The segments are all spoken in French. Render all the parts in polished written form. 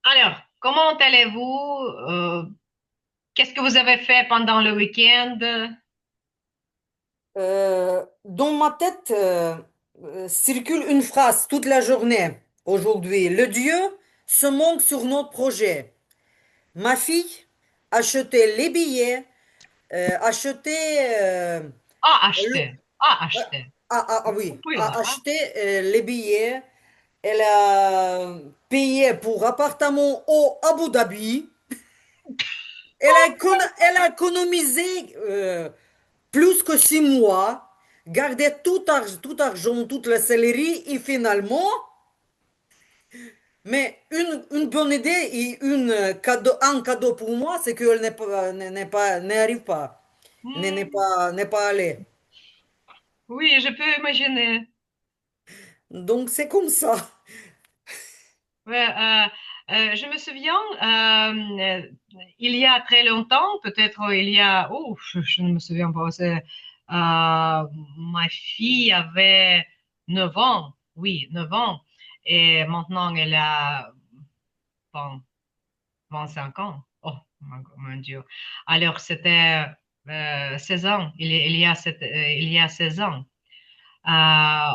Alors, comment allez-vous? Qu'est-ce que vous avez fait pendant le week-end? Dans ma tête circule une phrase toute la journée aujourd'hui. Le Dieu se manque sur notre projet. Ma fille achetait les billets, achetait Ah, le- acheter. Ah, acheter. Vous oui, pouvez le a voir, hein? acheté les billets. Elle a payé pour appartement au Abu Dhabi. Elle a économisé plus que 6 mois, gardé tout argent, toute la céleri et finalement, mais une bonne idée et un cadeau pour moi, c'est qu'elle n'arrive pas, Hmm, n'est pas allée. oui, je peux imaginer. Donc c'est comme ça. Ouais, je me souviens, il y a très longtemps, peut-être il y a, oh, je ne me souviens pas, ma fille avait 9 ans, oui, 9 ans, et maintenant elle a bon, 25 ans. Oh, mon Dieu. Alors, c'était 16 ans, il y a 16 ans. Euh,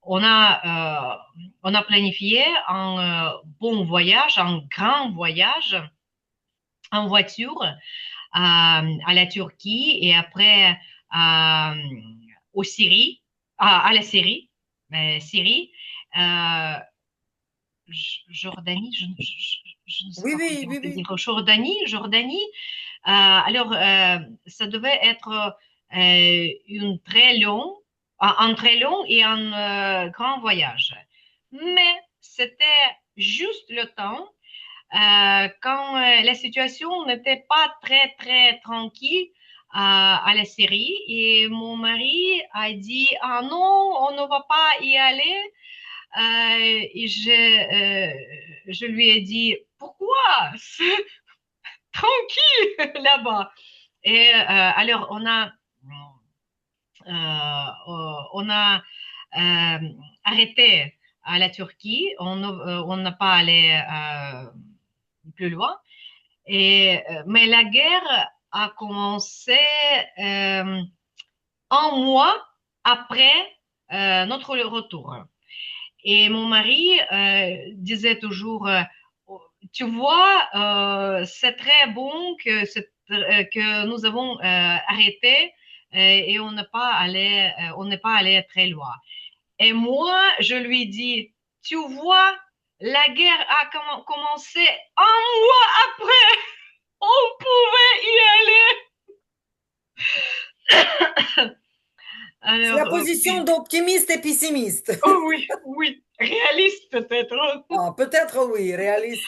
on a planifié un bon voyage, un grand voyage en voiture à la Turquie et après euh, au Syrie, à la Syrie, Syrie, euh, Jordanie, je ne sais Oui, pas oui, comment oui, on peut oui. dire, Jordanie. Alors, ça devait être un très long et un grand voyage. Mais c'était juste le temps quand la situation n'était pas très, très tranquille à la série et mon mari a dit, ah non, on ne va pas y aller. Et je lui ai dit, pourquoi? C'est tranquille là-bas. Et alors, on a arrêté à la Turquie, on n'a pas allé plus loin. Mais la guerre a commencé euh, un mois après notre retour. Et mon mari disait toujours, tu vois, c'est très bon que nous avons arrêté et on n'est pas allé très loin. Et moi, je lui dis, tu vois, la guerre a commencé un mois après, on pouvait y aller. C'est la Alors, position oui. d'optimiste et pessimiste. Oh oui, oui, réaliste peut-être. Ah, peut-être oui, réaliste.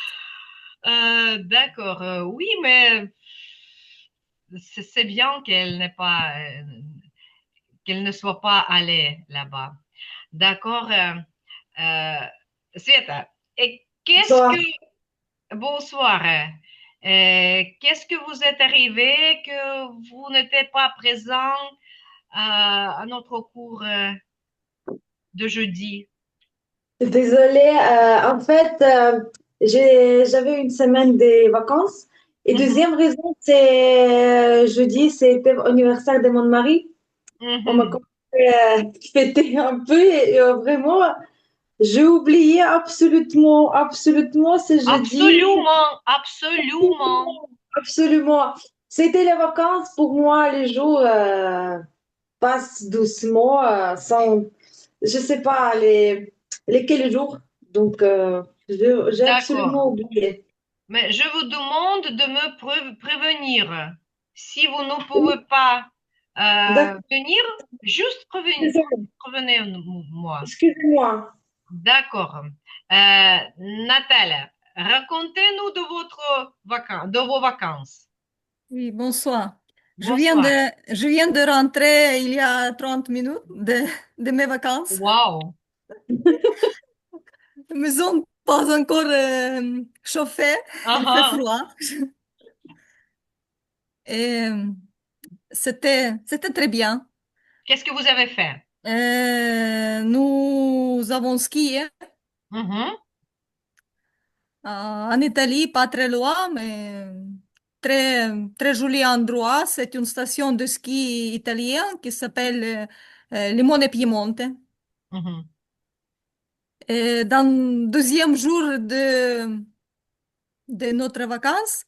D'accord, oui, mais c'est bien qu'elle ne soit pas allée là-bas. D'accord, euh, Sveta. Et Bonsoir. bonsoir, qu'est-ce que vous êtes arrivé que vous n'étiez pas présent à notre cours de jeudi? Désolée, en fait, j'avais une semaine de vacances. Et Mhm, deuxième raison, c'est jeudi, c'était l'anniversaire de mon mari. On m'a mhm. commencé à fêter un peu et vraiment, j'ai oublié absolument ce jeudi. Absolument, absolument. Absolument. C'était les vacances pour moi, les jours passent doucement, sans, je sais pas, lesquels jours. Donc, j'ai D'accord. absolument oublié. Mais je vous demande de me prévenir. Si vous ne Oui, pouvez pas d'accord, venir, juste désolé. prévenez-moi. Excusez-moi. D'accord. Nathalie, racontez-nous de vos vacances. Oui, bonsoir. Bonsoir. Je viens de rentrer il y a 30 minutes de mes vacances. Wow. La maison n'est pas encore chauffée, Ah, il fait ah. froid. Et c'était très bien. Qu'est-ce que vous avez fait? Nous avons skié Mhm. En Italie, pas très loin, mais très, très joli endroit. C'est une station de ski italien qui s'appelle Limone Piemonte. Mhm. Et dans le deuxième jour de notre vacances,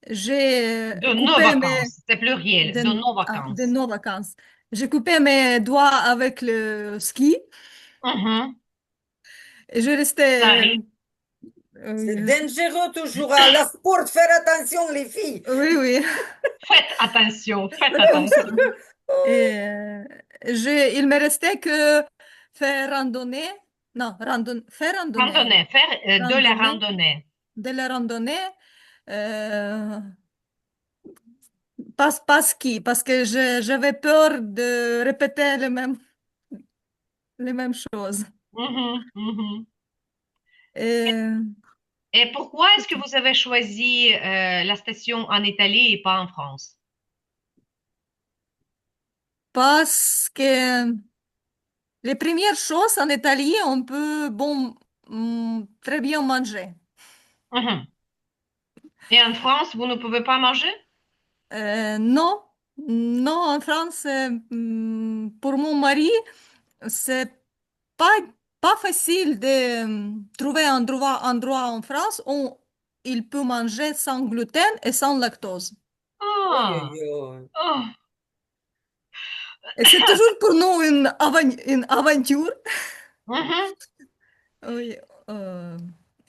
j'ai De nos coupé mes, vacances, c'est pluriel, de nos de vacances. nos vacances. J'ai coupé mes doigts avec le ski Mhm. et je Ça restais. arrive. C'est Oui, dangereux toujours à la sport, faire attention les filles. oui, oui. Faites attention, faites Attention. attention. Et il me restait que faire randonnée. Non, faire randonnée. Randonnée, faire de la Randonnée, randonnée. de la randonnée. euh, pas ski, parce que j'avais peur de répéter les mêmes choses. Mhm, mhm. Et Et pourquoi est-ce que vous avez choisi la station en Italie et pas en France? parce que les premières choses en Italie, on peut bon, très bien manger. Mhm. Et en France, vous ne pouvez pas manger? Non, non, en France, pour mon mari, c'est pas, pas facile de trouver un endroit en France où il peut manger sans gluten et sans lactose. Oi, Ah, oi, oi. oh. Et c'est toujours pour nous une aventure. Mhm, Oui. euh,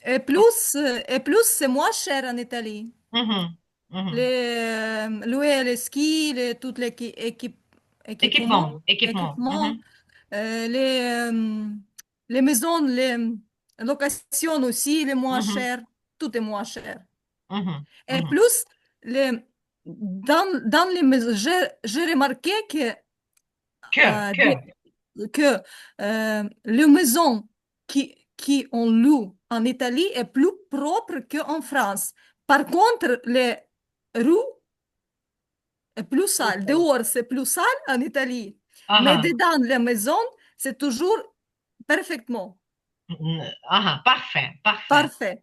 et plus, c'est moins cher en Italie. mhm, mhm. Louer les skis, tous les équipements, Équipement. équipements, Mhm, euh, les, euh, les maisons, les locations aussi, les moins mhm, chères, tout est moins cher. mhm, Et mhm. plus, les, dans les maisons, j'ai remarqué euh, Que. des- que les maisons qui ont loué en Italie est plus propre qu'en France. Par contre, les rues est plus sales. Dehors, c'est plus sale en Italie. Ah, Mais ah. dedans la maison, c'est toujours parfaitement. Ah, ah, parfait, parfait. Parfait.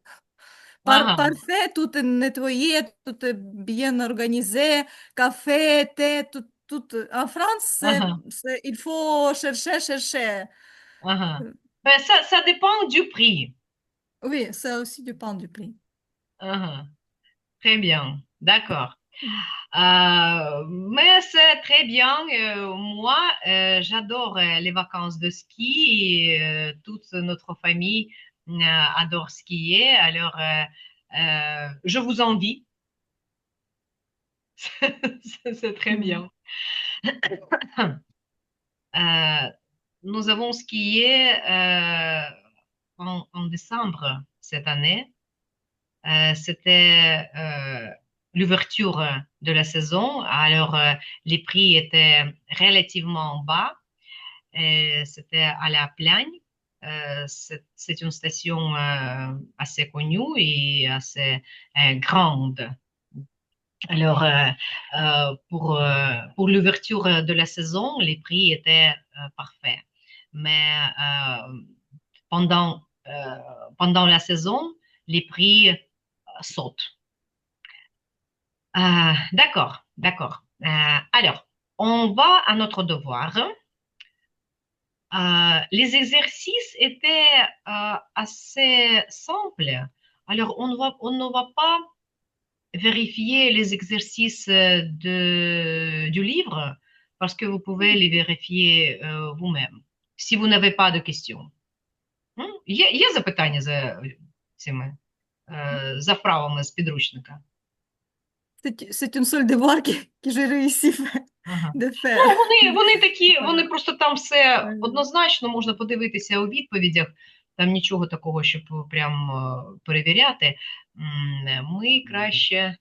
Ah, ah, Parfait, tout est nettoyé, tout est bien organisé. Café, thé, tout. En France, ah, ah, il faut chercher, chercher. ah, ah. Ben, ça dépend du prix. Oui, ça aussi dépend du prix. Ah, ah. Très bien, d'accord. Mais c'est très bien. Moi, j'adore les vacances de ski et toute notre famille adore skier. Alors, je vous envie. C'est très Mm. bien. Euh, Nous avons skié en décembre cette année. C'était l'ouverture de la saison. Alors, les prix étaient relativement bas. Et c'était à la Plagne. C'est une station assez connue et assez grande. Alors, pour l'ouverture de la saison, les prix étaient parfaits. Mais pendant, euh, pendant la saison, les prix sautent. D'accord, d'accord. Alors, on va à notre devoir. Les exercices étaient assez simples. Alors, on ne va pas vérifier les exercices du livre parce que vous pouvez les vérifier vous-même si vous n'avez pas de questions. Є запитання за цими за вправами з підручника? C'est une seule devoir que j'ai réussi Ага. de Ну, faire. вони такі, Ouais. вони просто там все Ouais. однозначно можна подивитися у відповідях. Там нічого такого, щоб прям перевіряти. Ми краще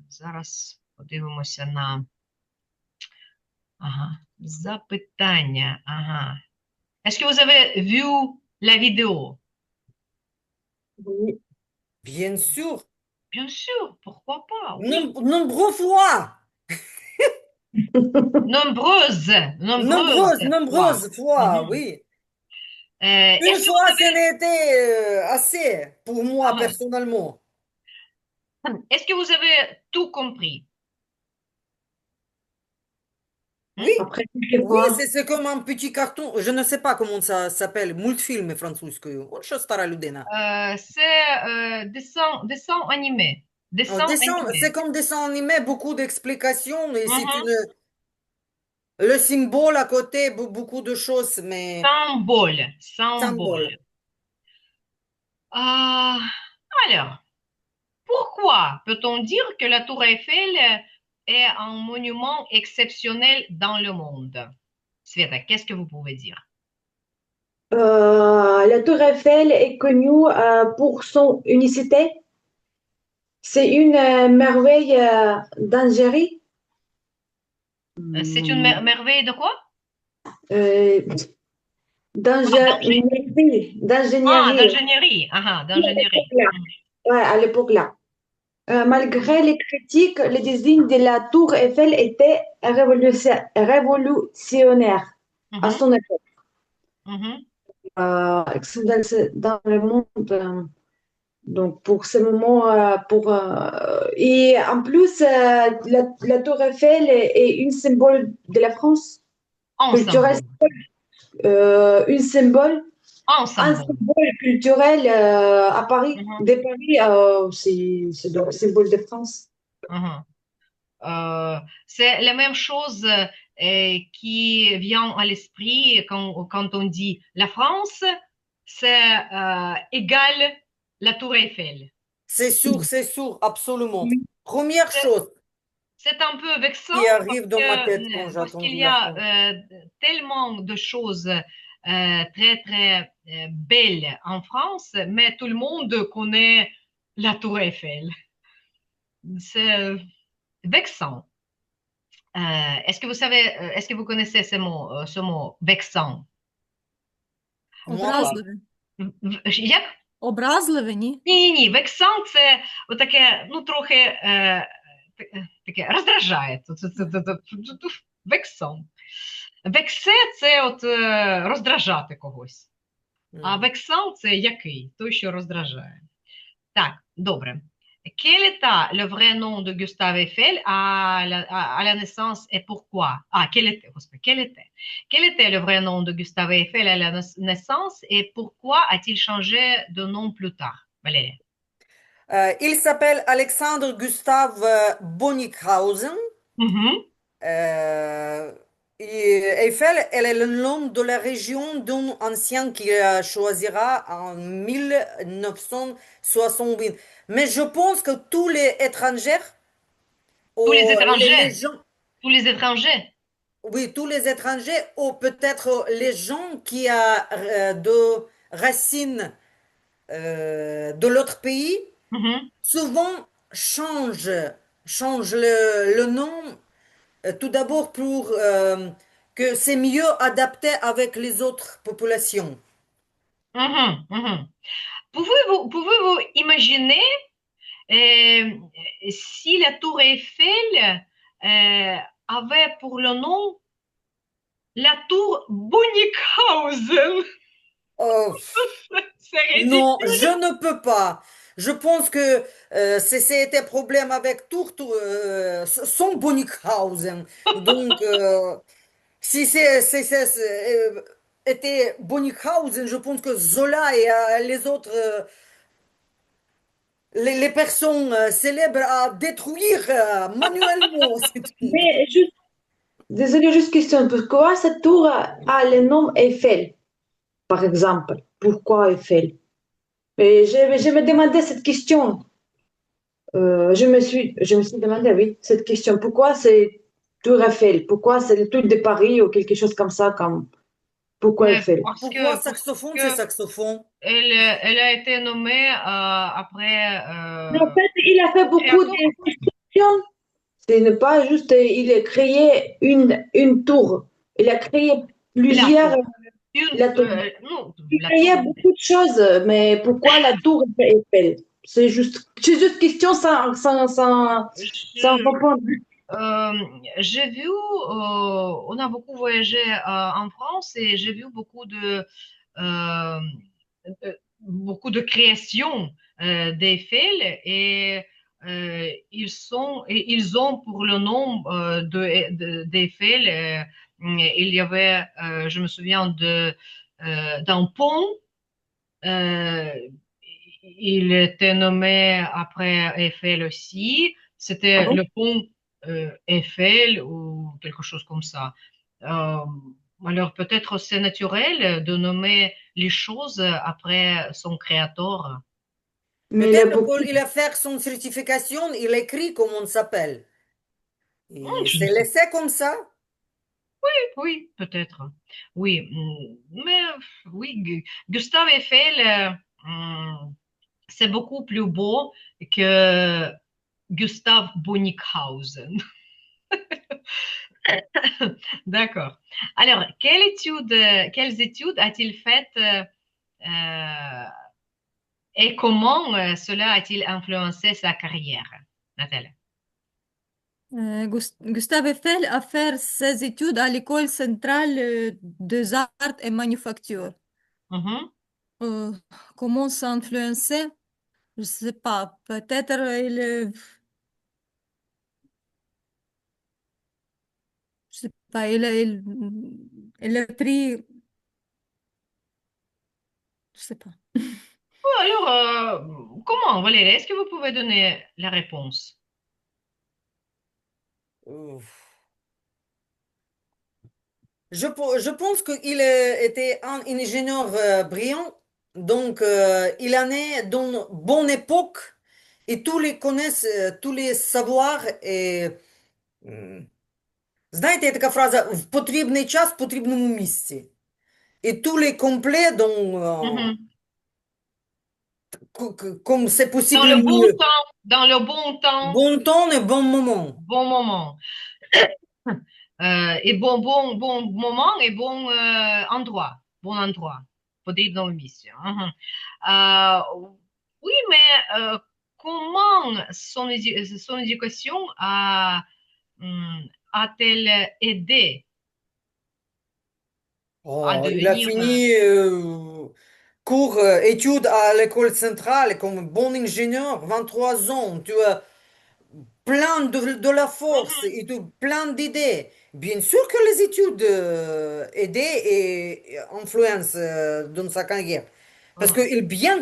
зараз подивимося на запитання. Ага. Est-ce que vous avez vu la vidéo? Oui. Bien sûr, Bien sûr, pourquoi pas? Oui. nombreux fois, Nombreuses, nombreuses nombreuses, fois. nombreuses fois, Mhm. oui. Une Est-ce que fois, ce n'était assez pour moi ah, personnellement. est-ce que vous avez tout compris? Oui, Hmm? Après, oui, quelquefois, c'est comme un petit carton. Je ne sais pas comment ça s'appelle. Multfilm французскую. Вот что стара людина. C'est dessin animé. Dessin C'est animé. comme dessin animé, beaucoup d'explications. Et c'est Mhm. une, le symbole à côté, beaucoup de choses, mais Symbole. symbole. Symbole. Ah, alors, pourquoi peut-on dire que la Tour Eiffel est un monument exceptionnel dans le monde? Sveta, qu'est-ce que vous pouvez dire? la Tour Eiffel est connue pour son unicité. C'est une merveille d'Algérie. C'est une merveille de quoi? Euh, Ah, d'ingé- d'ingénierie. d'ingénierie. Ah, ah, À l'époque d'ingénierie. là. Mhm. Ouais, à l'époque là. Malgré les critiques, le design de la Tour Eiffel était révolutionnaire à Mhm. son époque. Mhm. Dans le monde. Donc pour ce moment, et en plus, la Tour Eiffel est une symbole de la France culturelle, Ensemble. une symbole, un Ensemble. symbole culturel à Paris. Mhm. De Paris, c'est le symbole de France. Mhm. C'est la même chose qui vient à l'esprit quand on dit la France, c'est égal la Tour Eiffel. C'est sûr, absolument. Première C'est chose c'est un peu vexant qui arrive dans ma tête quand j'ai parce qu'il entendu y la a France. tellement de choses très très belles en France, mais tout le monde connaît la Tour Eiffel. C'est vexant. Est-ce que vous savez, est-ce que vous connaissez ce mot vexant? Moi pas. Образливе. Як? Образливе, ні? Ні, вексам це отаке, ну, трохи таке роздражає. Вексом. Вексе це от роздражати когось. А Hmm. вексам це який? Той, що роздражає. Так, добре. Quel était le vrai nom de Gustave Eiffel à la naissance et pourquoi? Ah, quel était le vrai nom de Gustave Eiffel à la naissance et pourquoi a-t-il changé de nom plus tard? Valérie. Il s'appelle Alexandre Gustave Bonnickhausen. Mhm. Euh, et Eiffel, elle est le nom de la région d'un ancien qu'il choisira en 1968. Mais je pense que tous les étrangers, Tous les les étrangers, gens, tous les étrangers. oui, tous les étrangers, ou peut-être les gens qui ont de racines de l'autre pays, Mhm. souvent changent le nom. Tout d'abord pour que c'est mieux adapté avec les autres populations. Mhm. Mhm. Pouvez-vous imaginer euh, si la tour Eiffel avait pour le nom la tour Bonnickhausen? Euh, C'est non, ridicule. je ne peux pas. Je pense que c'était problème avec son Bonnickhausen. Donc, si était Bonnickhausen, je pense que Zola et les autres, les personnes célèbres à détruire manuellement. C'est tout. Mais juste, désolé, juste question. Pourquoi cette tour a le nom Eiffel, par exemple? Pourquoi Eiffel? Et je me demandais cette question. Je me suis demandé, oui, cette question. Pourquoi c'est Tour Eiffel? Pourquoi c'est le Tour de Paris ou quelque chose comme ça, comme pourquoi Mais Eiffel? Pourquoi parce saxophone, c'est que saxophone? elle a été nommée après Mais en fait, il a fait et à beaucoup de cause constructions. Ce n'est pas juste, il a créé une tour. Il a créé la plusieurs, tour. Une, la tour. non, Il la créait tour. beaucoup de choses, mais pourquoi la tour Eiffel? C'est juste question sans Je- répondre. j'ai vu, on a beaucoup voyagé en France et j'ai vu beaucoup de euh, beaucoup de créations d'Eiffel et ils ont pour le nom d'Eiffel, il y avait, je me souviens d'un pont. euh, il était nommé après Eiffel aussi. Ah C'était bon? le pont Eiffel ou quelque chose comme ça. Euh, alors peut-être c'est naturel de nommer les choses après son créateur. Mais il a Peut-être beaucoup. qu'il a fait son certification, il écrit comment on s'appelle. Et Je ne c'est sais. laissé comme ça. Oui, peut-être. Oui, mais oui, Gustave Eiffel, c'est beaucoup plus beau que Gustave Bonnickhausen. D'accord. Alors, quelles études a-t-il faites et comment cela a-t-il influencé sa carrière, Nathalie? Gustave Eiffel a fait ses études à l'École centrale des arts et manufactures. Mhm. Euh, comment ça a influencé? Je sais pas. Peut-être je sais pas, il a pris, je sais pas. Alors, comment, Valérie? Est-ce que vous pouvez donner la réponse? Ouf. Je pense qu'il était un ingénieur brillant, donc il en est dans une bonne époque et tous les connaissent, tous les savoirs. Знаєте, є така фраза «в потрібний час, в потрібному місці». І tous les complets Mhm. comme c'est Dans possible le bon mieux. temps, dans le bon temps, Bon temps et bon moment. bon moment. Et bon moment et bon endroit. Bon endroit. Faut dire dans le mission. Mhm. Oui, mais comment son éducation a-t-elle aidé à Oh, il a devenir... fini cours, études à l'école centrale comme bon ingénieur, 23 ans. Tu as plein de la force Mhm, et plein d'idées. Bien sûr que les études aident et influencent dans sa carrière. Parce mhm. qu'il bien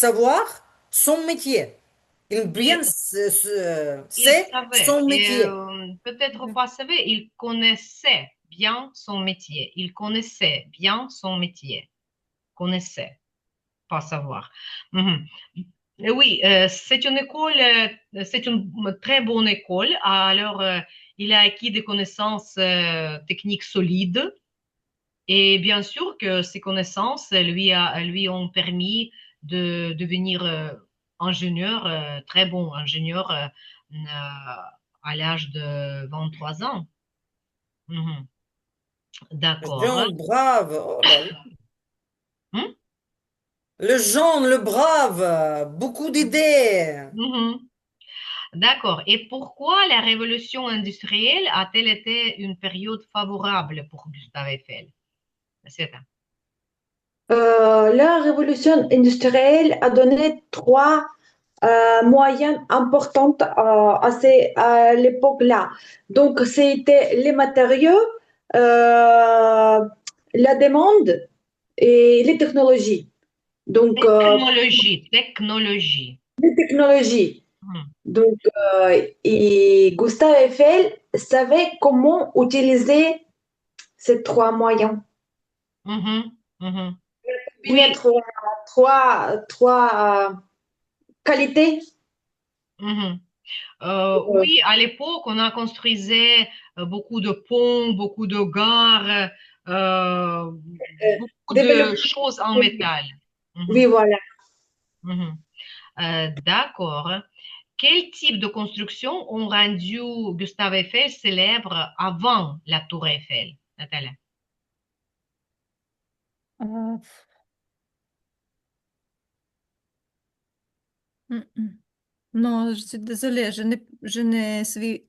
savoir son métier. Il Il, bien il sait savait, son et métier. peut-être pas savait, il connaissait bien son métier. Il connaissait bien son métier. Connaissait, pas savoir. Mhm. Et oui, c'est une école, c'est une très bonne école. Alors, il a acquis des connaissances techniques solides. Et bien sûr que ces connaissances lui ont permis de devenir ingénieur, très bon ingénieur à l'âge de 23 ans. Mhm. D'accord. Jean brave, oh là là. Hmm? Le Jean, le brave, beaucoup d'idées. Mhm. D'accord. Et pourquoi la révolution industrielle a-t-elle été une période favorable pour Gustave Eiffel? C'est ça. La révolution industrielle a donné trois moyens importants à l'époque-là. Donc, c'était les matériaux, euh, la demande et les technologies. Donc, Technologie, technologie. les technologies. Mhm. Donc, et Gustave Eiffel savait comment utiliser ces trois moyens. Mhm. Mhm. Bien Oui. trois qualités. Mhm. Euh, Oui, à l'époque, on a construisait beaucoup de ponts, beaucoup de gares, beaucoup de Développer. choses en métal. Oui, Mhm. voilà. Mhm. D'accord. Quel type de construction ont rendu Gustave Eiffel célèbre avant la Tour Eiffel, Nathalie? Euh, mm, mm. Non, je suis désolée, je ne suis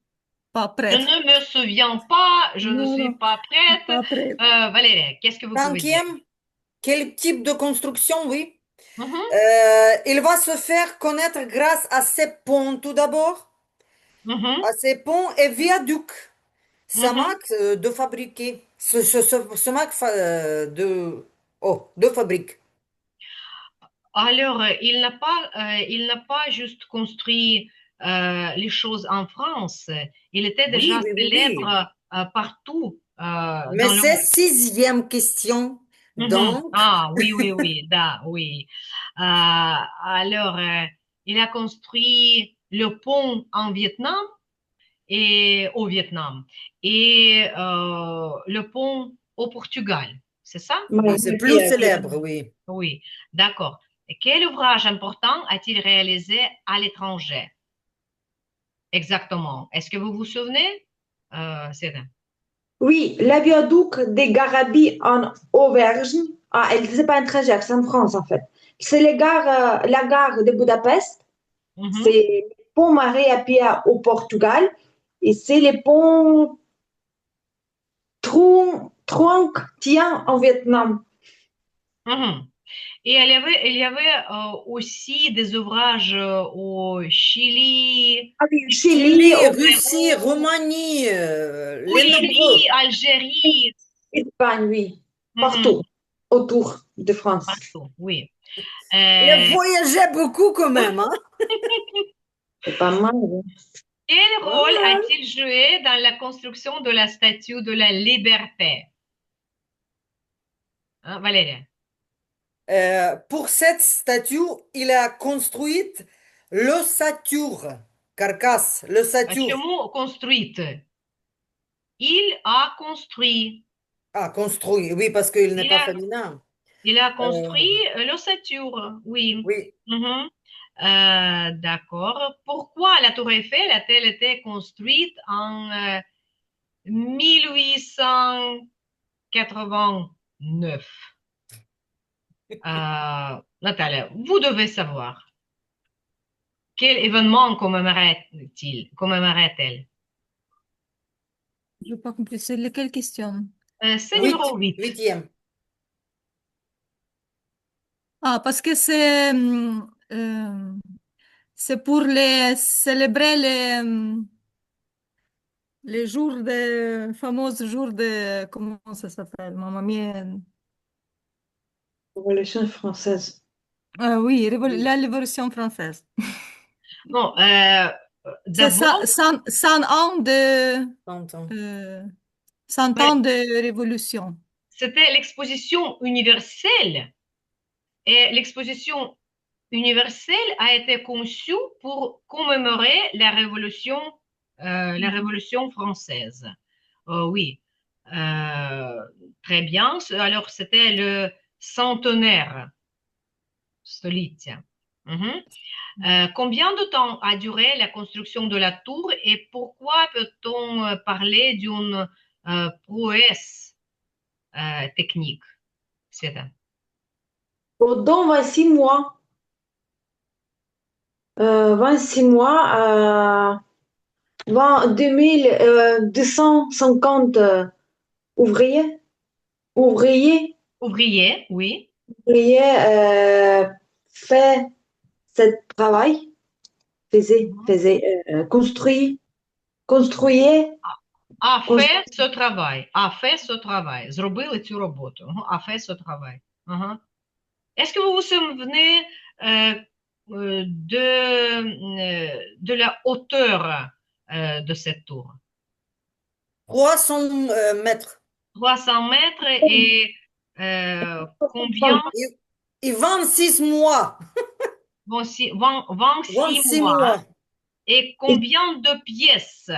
pas Je prête. ne me souviens pas, je ne Non, suis non, pas prête. pas prête. Valérie, qu'est-ce que vous pouvez dire? Cinquième, Quel type de construction, oui. Mhm, Il va se faire connaître grâce à ses ponts tout d'abord, mhm, à ses ponts et viaducs. Ça mhm. marque de fabriquer. Ce marque de fabrique. Alors, il n'a pas juste construit les choses en France. Il était Oui, déjà oui, oui, oui. célèbre partout Mais dans le c'est monde. sixième question. Mhm. Donc, Ah, oui, oui, oui, oui. Alors, il a construit le pont en Vietnam et au Vietnam et le pont au Portugal. C'est ça? oui, Ouais, c'est oui, plus célèbre, oui. Oui, d'accord. Et quel ouvrage important a-t-il réalisé à l'étranger? Exactement. Est-ce que vous vous souvenez? Céline? oui, la viaduc des Garabi en Auvergne. Ah, c'est pas un trajet, c'est en France en fait. C'est la gare de Budapest. Mhm, C'est le pont Maria Pia au Portugal. Et c'est le pont Truong Tien en Vietnam. mhm. Et il y avait aussi des ouvrages au Chili, Ah oui, Chili, Chili, au Russie, Pérou, Roumanie, les Bolivie, nombreux. Algérie, Espagne, oui. mhm, Partout autour de France. partout, oui. Il a Euh, voyagé beaucoup quand même, hein? C'est pas mal, oui. quel Pas rôle mal. a-t-il joué dans la construction de la Statue de la Liberté? Hein, Valérie? Pour cette statue, il a construit l'ossature, carcasse, Ce l'ossature. mot construite. Il a construit. Ah, construit, oui, parce qu'il n'est Il pas a, féminin. il a Euh, construit l'ossature, oui. oui. Mhm. D'accord. Pourquoi la Tour Eiffel a-t-elle été construite en 1889? Natalia, vous devez savoir. Quel événement commémorait-elle? Je n'ai pas compris. C'est laquelle question? C'est Huit, numéro 8. huitième. Ah, parce que c'est pour les célébrer les jours de fameux jours de comment ça s'appelle, mamma mia. Révolution française. Oui, Oui, la Révolution française. Bon, C'est ça, d'abord, 100 ans de tonton. euh, 100 ans ouais, de révolution. c'était l'exposition universelle. Et l'exposition universelle a été conçue pour commémorer la Mhm. Révolution française. Oui. Euh, Très bien. Alors, c'était le centenaire, stolitия. Mhm. Combien de temps a duré la construction de la tour et pourquoi peut-on parler d'une prouesse technique? C'est ça. Pendant 26 mois, 26 mois, 2250 ouvriers, ouvriers, Ouvrier, oui. ouvriers fait ce travail, Mhm. construire, А fait construire. ce travail. A fait ce travail. Зробили цю роботу. A fait ce travail. Mhm. Est-ce que vous vous souvenez de la hauteur de cette tour? 300 mètres. 300 mètres et combien? Et 26 mois. 26 26 mois. Hein. mois. Et combien de pièces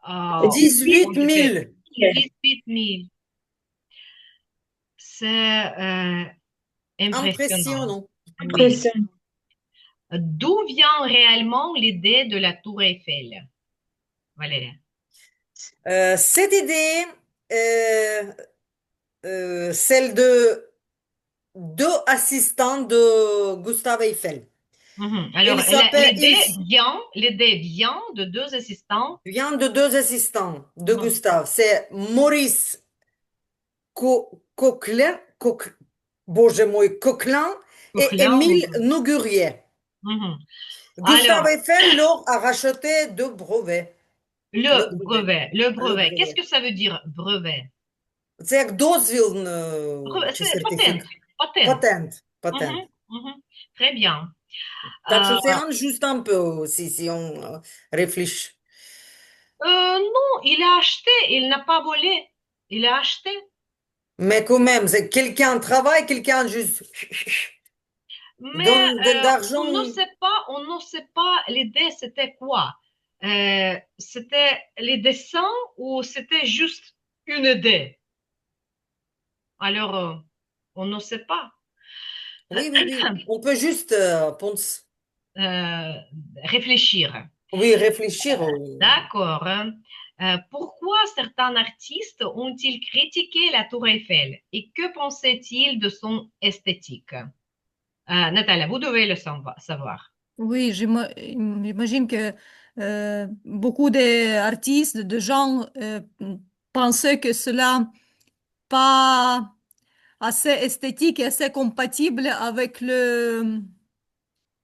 ont 18 été? 000. 18 000. C'est impressionnant. Impressionnant. Oui. Impression. D'où vient réellement l'idée de la tour Eiffel, Valérie? Cette idée, euh, celle de deux assistants de Gustave Eiffel. Mhm. Alors, Il s'appelle, il l'idée vient de deux assistants. vient de deux assistants de Mhm. Gustave. C'est Maurice Coquelin, Боже мой, Coquelin et Coquelin. Émile Nougurier. Mhm. Gustave Alors, Eiffel leur a racheté deux brevets. Le brevet. le Le brevet, qu'est-ce brevet. que ça veut dire, brevet? Це як дозвіл чи C'est patent, сертифікат. patent. Patent. Mhm, Patent. mhm. Très bien. Так Euh, що c'est injuste un peu si on réfléchit. non, il a acheté, il n'a pas volé. Il a acheté. Mais quand même, c'est quelqu'un travaille, quelqu'un juste Mais donne de l'argent. on ne sait pas l'idée, c'était quoi? C'était les dessins ou c'était juste une idée? Alors, on ne sait pas. Oui, oui, oui. On peut juste penser. Euh, réfléchir. Oui, réfléchir. D'accord. Hein. Pourquoi certains artistes ont-ils critiqué la Tour Eiffel et que pensaient-ils de son esthétique? Natalia, vous devez le savoir. Oui, j'imagine que beaucoup d'artistes, de gens pensaient que cela pas assez esthétique et assez compatible avec le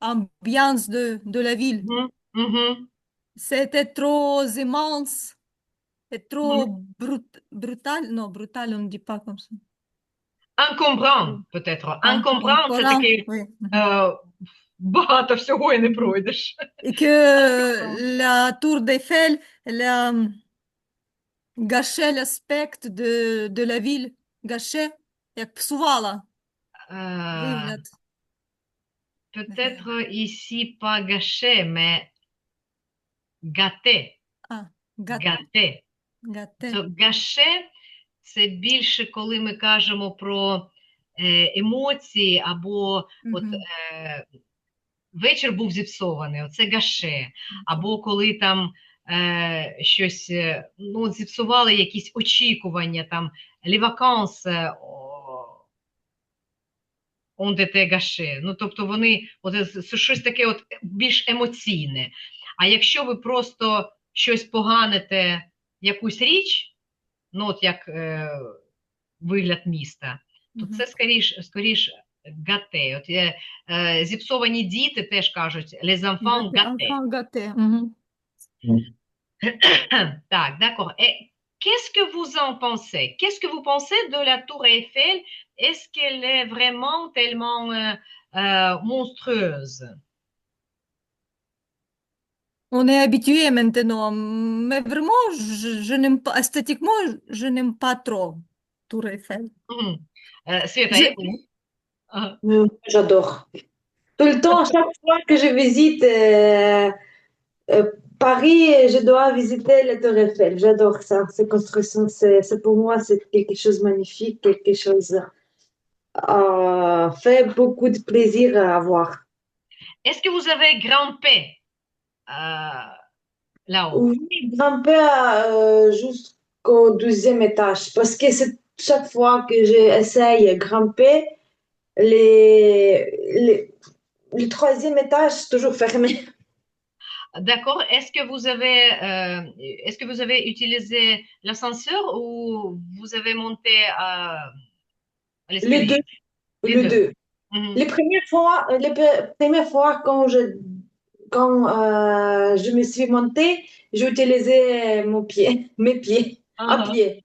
ambiance de la ville. Mhm, mhm, C'était trop immense et trop mhm. brutal. Non, brutal, on ne dit pas comme ça. Encombrant, peut-être. Encombrant, це Encore, такий oui. багато всього і не Mhm. пройдеш. Et que la tour d'Eiffel, elle a gâché l'aspect de la ville. Gâché, як псувала Euh, вигляд. peut-être ici pas gâché, mais gâté. А, Gâté. гате. Гаше це більше, коли ми кажемо про емоції, або от Мгм. вечір був зіпсований, оце гаше. Або коли там щось ну, зіпсували якісь очікування, там les vacances ont été gâchées. Ну, тобто вони, от, це щось таке от більш емоційне. А якщо ви просто щось поганите, якусь річ, ну от як вигляд міста, то Мгм. це скоріш гате. От, зіпсовані діти теж кажуть les enfants Гате, gâtés. enfant gâté. Мгм. Так, d'accord. Et qu'est-ce que vous en pensez? Qu'est-ce que vous pensez de la tour Eiffel? Est-ce qu'elle est vraiment tellement monstrueuse? On est habitué maintenant, mais vraiment, je n'aime pas, esthétiquement, je n'aime pas trop Tour Eiffel. Mhm. Света, Je, et vous? Ah, Mais moi, j'adore. Tout le temps, à chaque fois que je visite Paris, je dois visiter la Tour Eiffel. J'adore ça. Ces constructions, pour moi, c'est quelque chose de magnifique, quelque chose fait beaucoup de plaisir à voir. est-ce que vous avez grimpé là-haut? Oui, grimper jusqu'au 12e étage parce que c'est chaque fois que j'essaye de grimper, les, le 3e étage est toujours fermé. D'accord. Est-ce que vous avez utilisé l'ascenseur ou vous avez monté à Les deux, l'escalier? Les les deux. deux. Mhm. Les premières fois quand je me suis montée, j'ai utilisé mes pieds, à Ah, pied.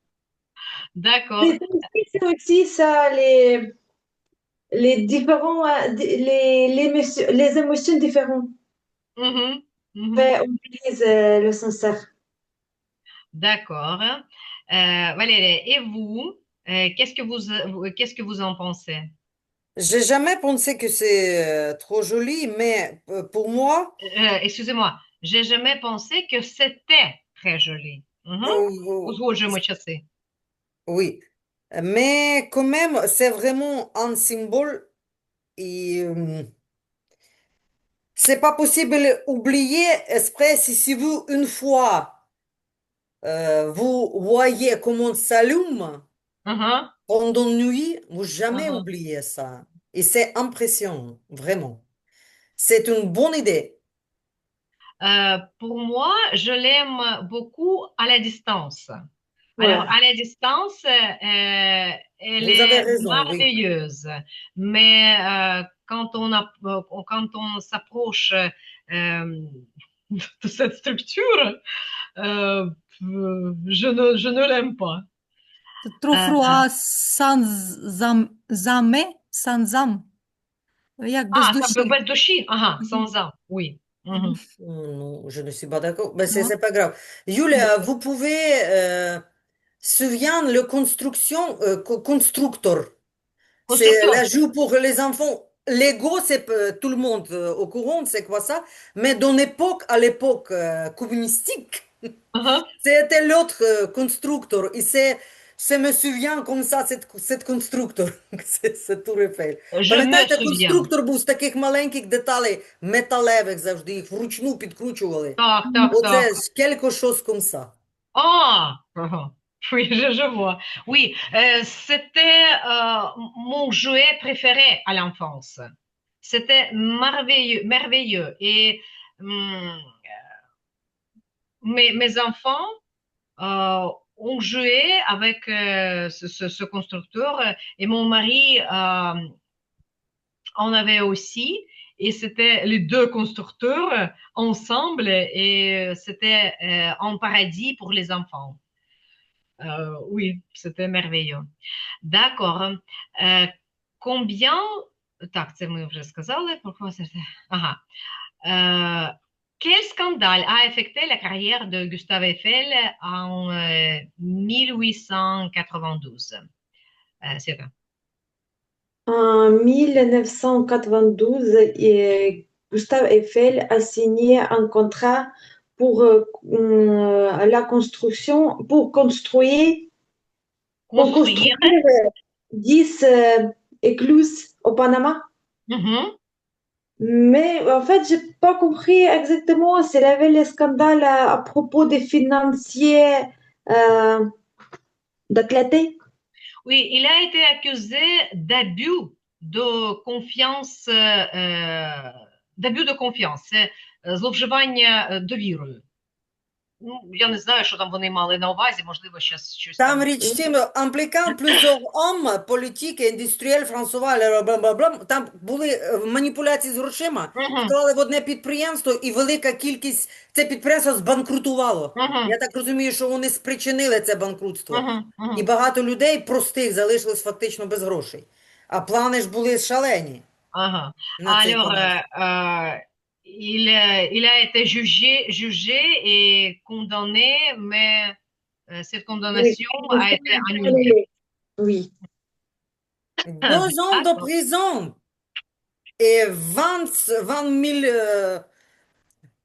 d'accord. C'est aussi ça, les différents, les émotions différentes. Mhm. Mhm. On utilise le sincère. D'accord. Valérie, et vous, qu'est-ce que vous en pensez? J'ai jamais pensé que c'est trop joli, mais pour moi, Excusez-moi, j'ai jamais pensé que c'était très joli. Mhm. euh, Узгоджуємо часи. oui. Mais quand même, c'est vraiment un symbole et c'est pas possible d'oublier, esprit, si vous, une fois, vous voyez comment ça s'allume Mhm. pendant la nuit, vous jamais Mhm. oubliez ça. Et c'est impressionnant, vraiment. C'est une bonne idée. Pour moi, je l'aime beaucoup à la distance. Alors, Ouais. à la distance, elle Vous avez est raison, oui. merveilleuse. Mais quand on s'approche de cette structure, euh, je ne l'aime pas. Trop Euh, froid, sans âme, як без душі. Без душі? Ага, Мгм. sans âme, oui. Мгм. Mhm. Non, je ne suis pas d'accord. Ben, Non? c'est pas grave. Julia, vous pouvez souvenir le construction, constructeur. C'est Constructeur. l'ajout pour les enfants. Lego, c'est tout le monde au courant, c'est quoi ça? Mais à l'époque communistique, Aha. c'était l'autre constructeur. Je me souviens comme ça, cette constructeur. Це Тур Ейфель. Je me Пам'ятаєте, souviens. конструктор був з таких маленьких деталей, металевих завжди, їх вручну підкручували. Так, так, так. Оце ж quelque chose comme ça. Ah! Aha. Oui, je vois. Oui, c'était mon jouet préféré à l'enfance. C'était merveilleux, merveilleux. Et hum, mes enfants ont joué avec ce constructeur et mon mari en avait aussi. Et c'était les deux constructeurs ensemble et c'était un paradis pour les enfants. Oui, c'était merveilleux. D'accord. Е, Combien... Так, це ми вже сказали. Ага. Quel scandale a affecté la carrière de Gustave Eiffel en 1892? C'est ça. En 1992, Gustave Eiffel a signé un contrat pour la construction, pour Construire. construire 10 écluses au Panama. Mhm. Mais en fait, j'ai pas compris exactement s'il y avait le scandale à propos des financiers euh, d'éclater. Oui, il a été accusé d'abus de confiance, d'abus de confiance, зловживання довірою. Ну, я не знаю, що там вони мали на увазі, можливо, щось Там там. річ в тім, impliquant plusieurs hommes, політики, індустріель, франсова, бла-бла-бла. Там були маніпуляції з грошима, Мгм, вклали в одне підприємство і велика кількість, це підприємство збанкрутувало. мгм, Я так розумію, що вони спричинили це банкрутство. мгм, І мгм. багато людей простих залишились фактично без грошей. А плани ж були шалені Ага. на цей Alors, комерс. il a été jugé et condamné, mais cette Oui, condamnation a été annulée. oui. 2 ans de D'accord. prison et 20 000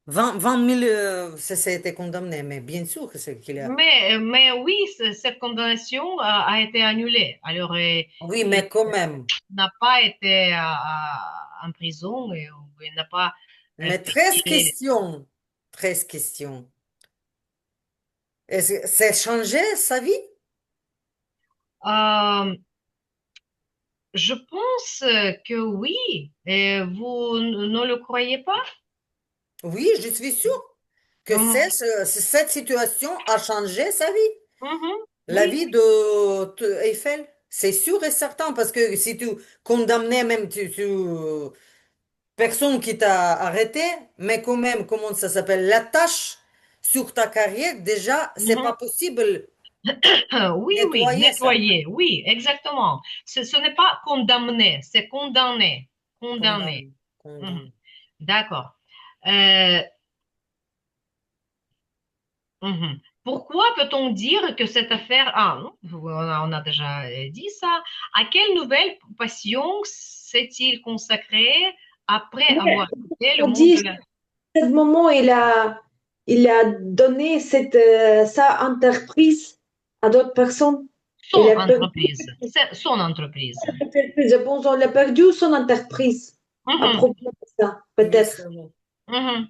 20 000, ça a été condamné, mais bien sûr que c'est qu'il y a. Mais oui, cette condamnation a été annulée. Alors, Oui, il mais quand même. n'a pas été en prison et il n'a pas Mais 13 payé. questions. 13 questions. Est-ce que ça a changé sa vie? Euh, je pense que oui. Et vous ne le croyez pas? Oui, je suis sûre que Mhm, cette situation a changé sa vie. mhm, La oui. vie de Eiffel. C'est sûr et certain, parce que si tu condamnais même personne qui t'a arrêté, mais quand même, comment ça s'appelle, la tâche sur ta carrière, déjà, c'est pas Mhm. possible Oui, oui, nettoyer ça. nettoyer, oui, exactement. Ce n'est pas condamné, c'est condamné. Condamné. Condamné, Mhm. condamné. D'accord. Euh, mhm. Pourquoi peut-on dire que cette affaire... Ah, non, on a déjà dit ça. À quelle nouvelle passion s'est-il consacré après Mais avoir quitté le on monde de dit, la... à ce moment, il a donné sa entreprise à d'autres personnes. Il Son a perdu, entreprise. C'est son entreprise. je pense, on a perdu son entreprise à Mhm, propos de ça, peut-être. Initialement. mhm.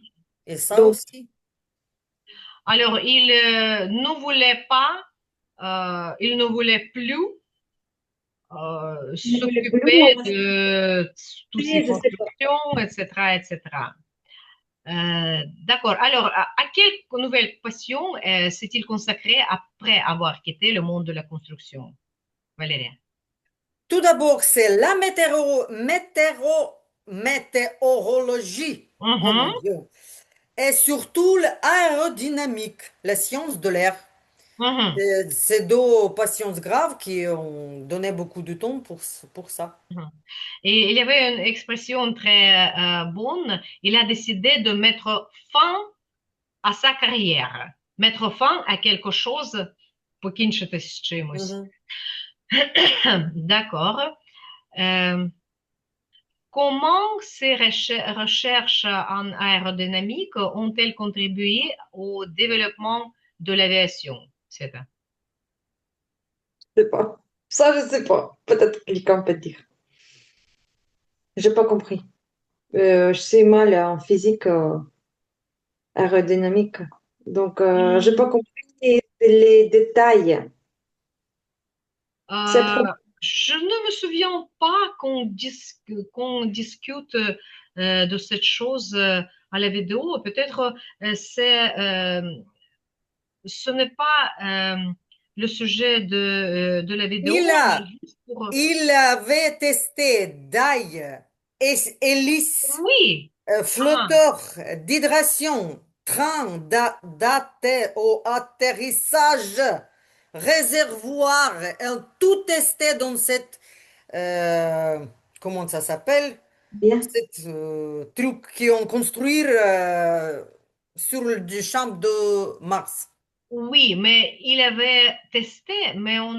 Et ça Donc, aussi. Alors, ne voulait pas, il ne voulait plus il ne voulait plus s'occuper de toutes ces je sais pas. constructions, etc., etc. D'accord. Alors, à quelle nouvelle passion s'est-il consacré après avoir quitté le monde de la construction, Valérie? Tout d'abord, c'est la météorologie. Oh mon Mhm, Dieu. Et surtout l'aérodynamique, la science de l'air. mhm, C'est deux passions graves qui ont donné beaucoup de temps pour ça. mhm. Et il y avait une expression très bonne. Il a décidé de mettre fin à sa carrière, mettre fin à quelque chose, покінчити з чимось. Mhm. D'accord. Euh, Comment ces recherches en aérodynamique ont-elles contribué au développement de l'aviation? C'est ça. Je sais pas. Ça, je sais pas. Peut-être que quelqu'un peut dire. J'ai pas compris. Je sais mal en physique aérodynamique. Donc, j'ai pas Hmm. compris les détails. C'est Euh, trop. je ne me souviens pas qu'on discute de cette chose à la vidéo. Peut-être ce n'est pas le sujet de la vidéo, Il mais a, juste pour... il avait testé d'ail, hélice, Oui. Ah, flotteur d'hydration, train au atterrissage, réservoir, tout testé dans cette, euh, comment ça s'appelle? Bien. Cette truc qui ont construit sur le du champ de Mars. oui, mais il avait testé, mais on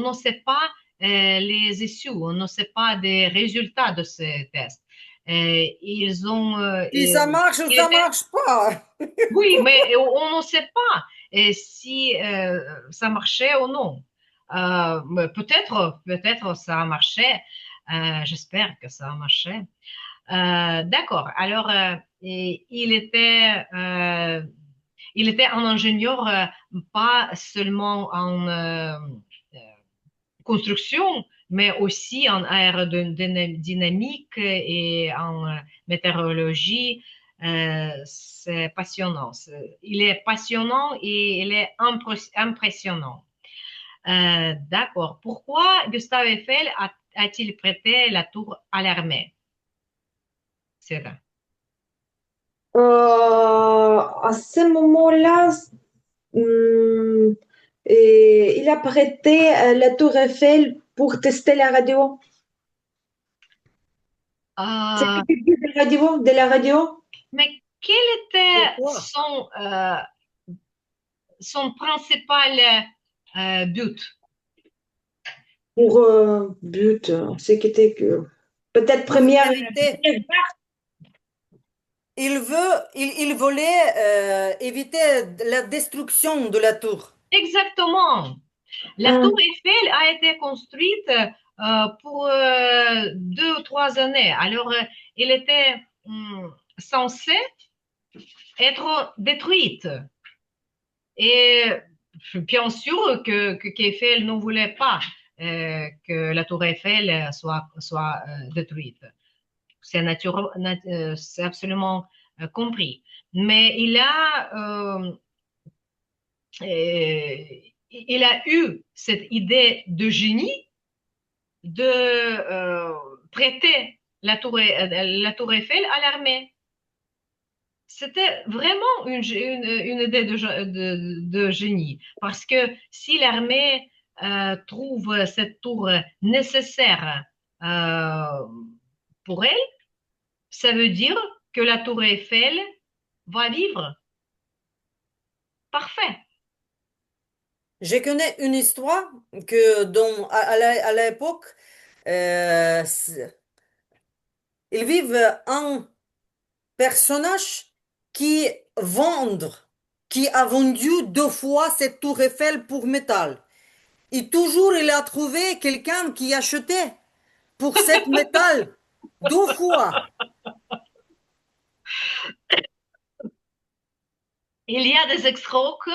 ne sait pas les issues, on ne sait pas des résultats de ces tests. Ils ont, Si ça marche ou il ça était, marche pas. oui, mais on ne sait pas si ça marchait ou non. Mais peut-être ça a marché. J'espère que ça a marché. D'accord. Alors, il était un ingénieur, pas seulement en construction, mais aussi en aérodynamique et en météorologie. C'est passionnant. Il est passionnant et il est impressionnant. D'accord. Pourquoi Gustave Eiffel a-t-il prêté la tour à l'armée? C'est vrai. À ce moment-là, hum, et il a prêté la tour Eiffel pour tester la radio. C'est Euh, le début de la radio, de la radio mais quel était Pourquoi? son principal but? pour but. C'est que peut-être Pour première. éviter. Il voulait éviter la destruction de la tour. Exactement. La tour Hum, Eiffel a été construite pour 2 ou 3 années. Alors, elle était censée être détruite. Et bien sûr qu'Eiffel ne voulait pas que la tour Eiffel soit détruite. C'est absolument compris. Mais euh, il a eu cette idée de génie de prêter la tour Eiffel à l'armée. C'était vraiment une idée de génie, parce que si l'armée trouve cette tour nécessaire euh, pour elle, ça veut dire que la tour Eiffel va vivre. Parfait. Je connais une histoire que à l'époque, euh, c'est- ils vivent un personnage qui vendre, qui a vendu 2 fois cette tour Eiffel pour métal. Et toujours il a trouvé quelqu'un qui achetait pour cette métal 2 fois. Il y a des escrocs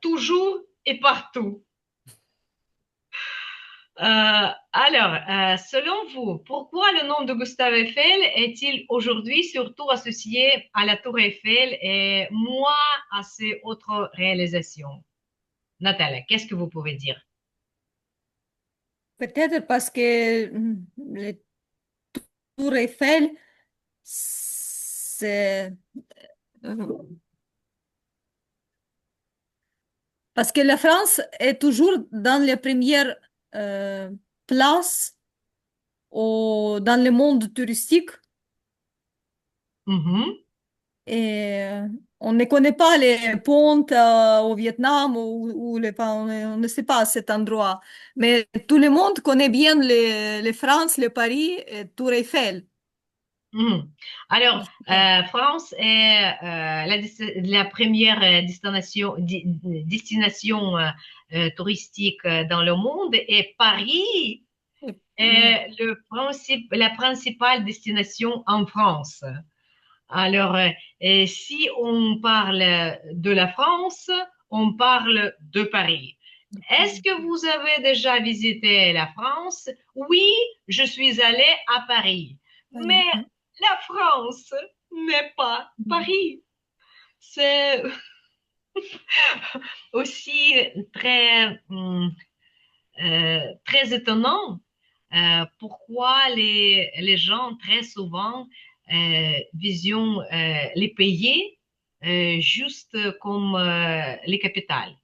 toujours et partout. Selon vous, pourquoi le nom de Gustave Eiffel est-il aujourd'hui surtout associé à la Tour Eiffel et moins à ses autres réalisations? Nathalie, qu'est-ce que vous pouvez dire? Peut-être parce que le Tour Eiffel, c'est parce que la France est toujours dans les premières euh, places dans le monde touristique Mhm, et on ne connaît pas les ponts au Vietnam enfin, on ne sait pas cet endroit. Mais tout le monde connaît bien les France, le Paris et Tour Eiffel. mhm. France est la première destination touristique dans le monde et Paris Mais est la principale destination en France. Alors, et si on parle de la France, on parle de Paris. Est-ce que vous avez déjà visité la France? Oui, je suis allée à Paris. Mais Paris. la France n'est pas Paris. C'est aussi très étonnant pourquoi les gens très souvent vision les pays juste comme les capitales.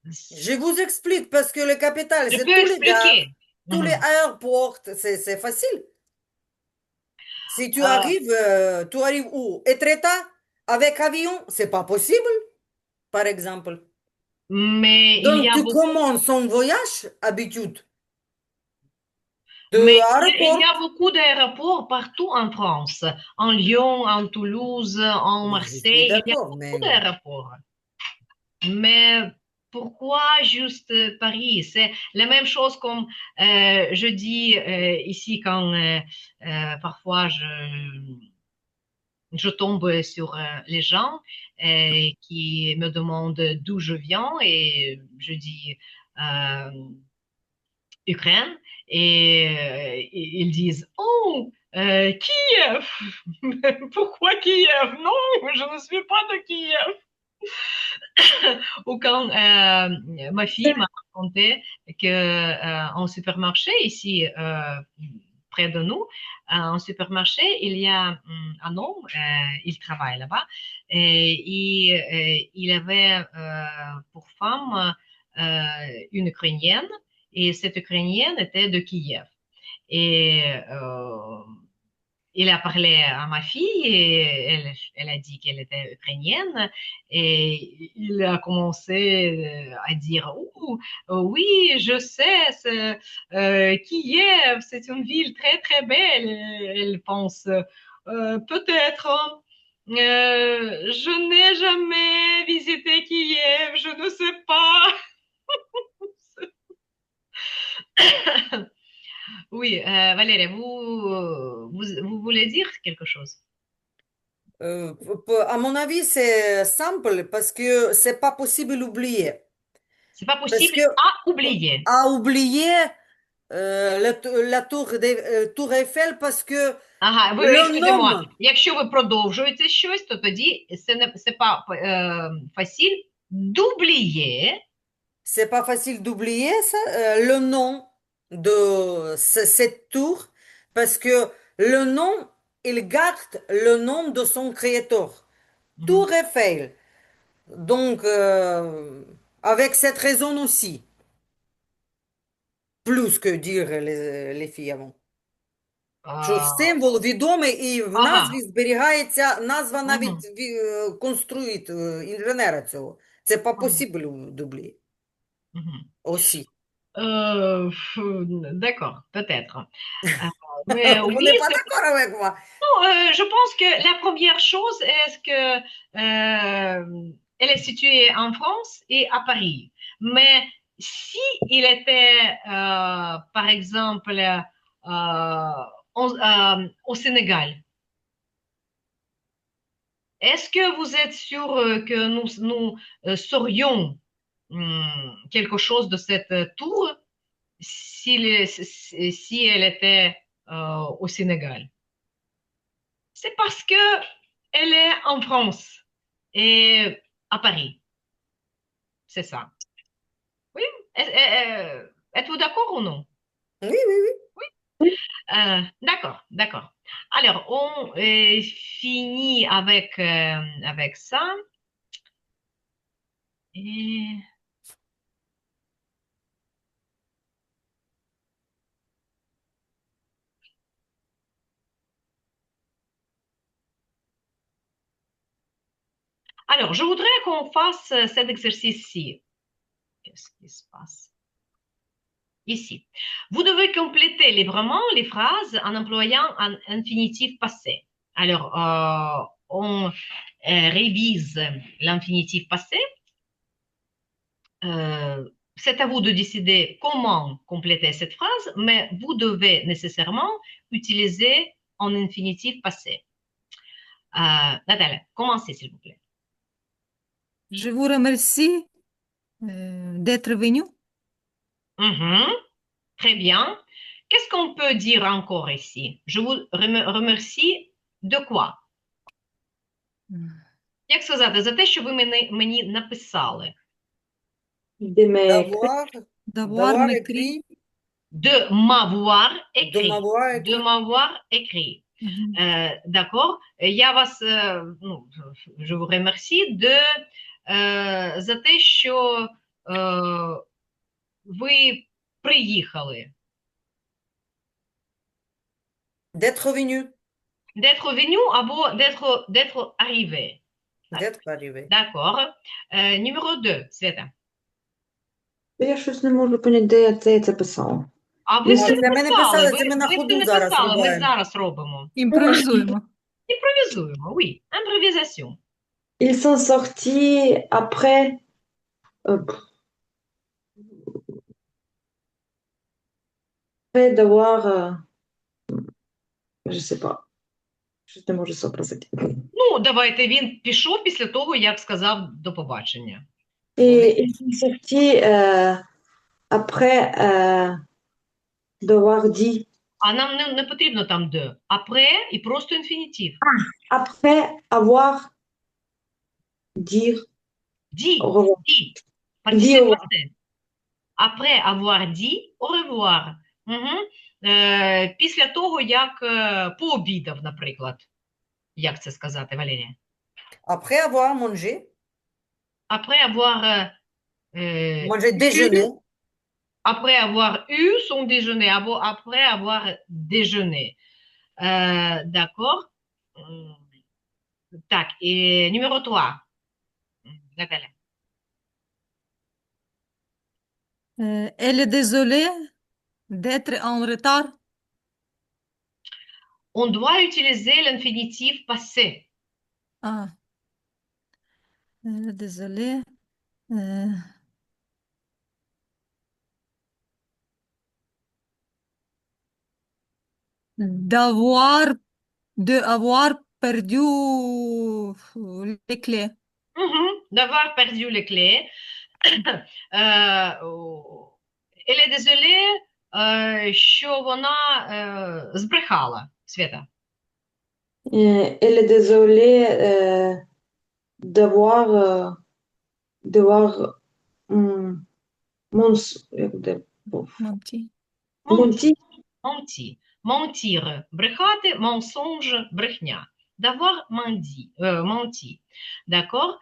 Je vous explique, parce que le capital, Je c'est peux tous les gares, expliquer. tous les Mhm. aéroports, c'est facile. Si Euh, tu arrives où? Etretat, avec avion, c'est pas possible, par exemple. mais il y Donc, a tu beaucoup, commences son voyage, habitude, de mais il y aéroport. a beaucoup d'aéroports partout en France, en Lyon, en Toulouse, en Je suis Marseille. Il y a d'accord, beaucoup mais d'aéroports. Mais pourquoi juste Paris? C'est la même chose comme je dis ici quand parfois je tombe sur les gens qui me demandent d'où je viens et je dis euh, Ukraine et ils disent Oh, Kiev! Pourquoi Kiev? Non, je ne suis pas de Kiev. Ou quand ma fille m'a raconté que en supermarché ici près de nous, en supermarché, il y a un homme, il travaille là-bas, et il avait pour femme une Ukrainienne, et cette Ukrainienne était de Kiev. Et il a parlé à ma fille et elle a dit qu'elle était ukrainienne et il a commencé à dire oui, je sais, Kiev, c'est une ville très très belle. Et elle pense peut-être. Je n'ai jamais visité Kiev, je ne sais pas. Oui, Valérie, vous voulez dire quelque chose? à mon avis, c'est simple, parce que c'est pas possible d'oublier. C'est pas Parce possible que à oublier. à oublier la tour Eiffel, parce que Ага, le excusez-moi. nom, Якщо ви продовжуєте щось, то тоді це pas facile d'oublier. c'est pas facile d'oublier ça, le nom de cette tour, parce que le nom, il garde le nom de son créateur, Mhm. Tour Eiffel. Donc, avec cette raison aussi, plus que dire les filles avant. Що А, символ відомий, і в ага. назві зберігається назва, навіть Мгм. конструїть інженера цього. Це по Мгм. possible дублі. Мгм. Aussi. D'accord, peut-être. Euh, mais Vous oui, n'êtes pas c'est d'accord avec moi? je pense que la première chose est que elle est située en France et à Paris. Mais si il était, par exemple, au Sénégal, est-ce que vous êtes sûr que nous saurions quelque chose de cette tour si elle était au Sénégal? C'est parce que elle est en France et à Paris. C'est ça. Oui? Êtes-vous d'accord ou non? Oui, oui, oui. D'accord, d'accord. Alors, on finit avec ça. Et... Alors, je voudrais qu'on fasse cet exercice-ci. Qu'est-ce qui se passe? Ici. Vous devez compléter librement les phrases en employant un infinitif passé. Alors, on révise l'infinitif passé. C'est à vous de décider comment compléter cette phrase, mais vous devez nécessairement utiliser un infinitif passé. Nathalie, commencez s'il vous plaît. Je vous remercie d'être venu. Mhm, très bien. Qu'est-ce qu'on peut dire encore ici? Je vous remercie de quoi? Як сказати, за те, що ви мені написали? De mes D'avoir D'avoir m'écrit. écrit, De m'avoir de écrit. m'avoir De écrit. m'avoir écrit. D'accord. Я вас, ну, je vous remercie за те, що ви приїхали. D'être venu, D'être venu або d'être arrivé. d'être arrivé. D'accord. Numéro 2, Света. Я щось не можу поняти, де я це писала. А ви все Це ми не написали, писали, це ми на ви все ходу не зараз писали, ми рубаємо. зараз робимо. Імпровізуємо. Імпровізуємо, oui. Improvisation. Ils sont sortis après, après d'avoir, je sais pas, щось не можу зобразити. Ну, давайте, він пішов після того, як сказав до побачення. Et ils sont sortis après d'avoir dit, А нам не потрібно там de. Après і просто інфінітив. après avoir dire Dit, au revoir. dit. Dit Participe au revoir. passé. Après avoir dit au revoir. Угу. Після того, як пообідав, наприклад. Як це сказати, Валерія? Après avoir mangé, Après avoir manger, déjeuner. après avoir eu son déjeuner, après avoir déjeuné. D'accord. Так, et numéro 3. Nathalie. Elle est désolée d'être en retard. On doit utiliser l'infinitif passé. Ah. Elle est désolée. D'avoir perdu les clés. D'avoir perdu les clés. Elle est désolée, що вона збрехала. Света. Elle est désolée d'avoir Menti. Mentir. Брехати, mensonge, брехня. D'avoir menti. D'accord?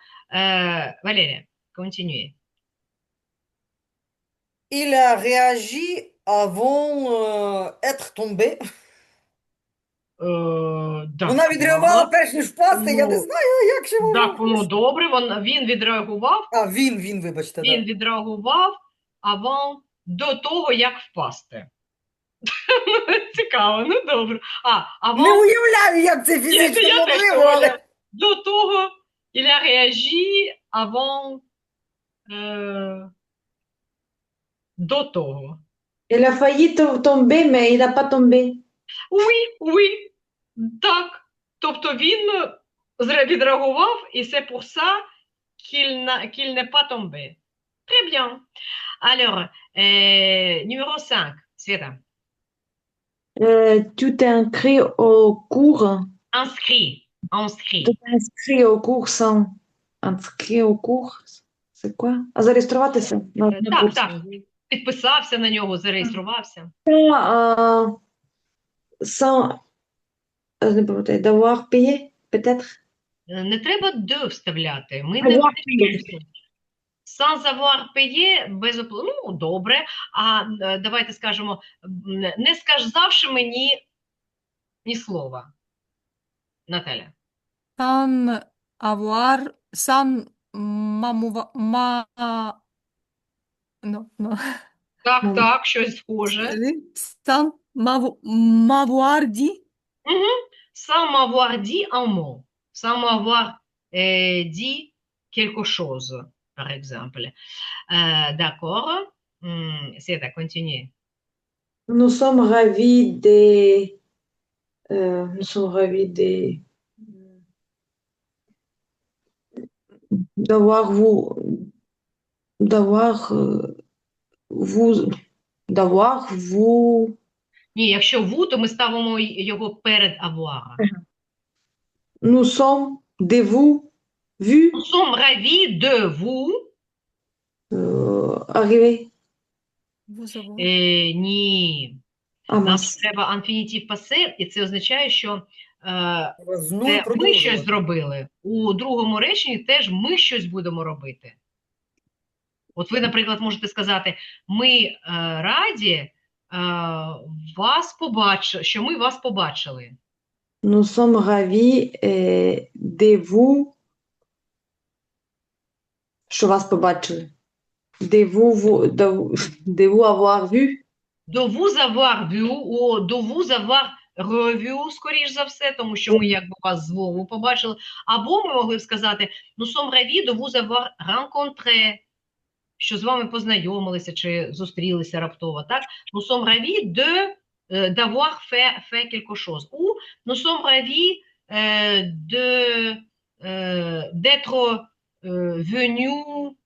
Valérie, continuez. Il a réagi avant être tombé. Вона відреагувала перш ніж впасти, я не знаю, як ще можна. Так, воно добре, він відреагував. Він, вибачте. Він відреагував до того, як впасти. Цікаво, ну добре. Не уявляю, як це фізично можливо, але... До того, il a réagi avant... До того. Il a failli tomber, mais il n'a pas tombé. Oui, так. Тобто він відреагував, і c'est pour ça qu'il n'est pas tombé. Très bien. Alors, Numéro 5, Света. Tu t'es inscrit au cours. Inscrit. Tu Inscrit. t'es inscrit au cours sans. Inscrit au cours. C'est quoi? Зареєструватися на Так, курс. так. Підписався на нього, зареєструвався. Sans, не пам'ятаю, devoir payer, peut-être. Не треба «de» вставляти. Ми не Avoir payé. вирішуємо. Sans avoir payé, ну, добре. А давайте скажемо, не сказавши мені ні слова. Наталя. Sans avoir, sans non, Так, так, щось схоже. sans m'avoir dit. Sans m'avoir dit un mot. Sans m'avoir dit quelque chose, par exemple. D'accord. C'est à continuer. Nous sommes ravis des. Nous sommes ravis des. D'avoir vous. D'avoir vous. D'avoir vous. Ні, якщо «vous», то ми ставимо його перед «avoir». Nous sommes de vous vus Nous sommes ravis de vous. arriver. Vous avoir. Ні. А Нам нас. треба інфінітив пасе, і це означає, що Знову це ми щось продовжувати. зробили. У другому реченні теж ми щось будемо робити. От ви, наприклад, можете сказати, ми раді вас побачили, що ми вас побачили. Nous sommes ravis de vous. Що вас побачили. De vous avoir vu. De vous avoir vu, de vous avoir revu, скоріш за все, тому що ми якби вас знову побачили. Або ми могли б сказати, nous sommes ravis de vous avoir rencontré, що з вами познайомилися чи зустрілися раптово, так? Nous sommes ravis d'avoir fait quelque chose. Ou nous sommes ravis d'être venus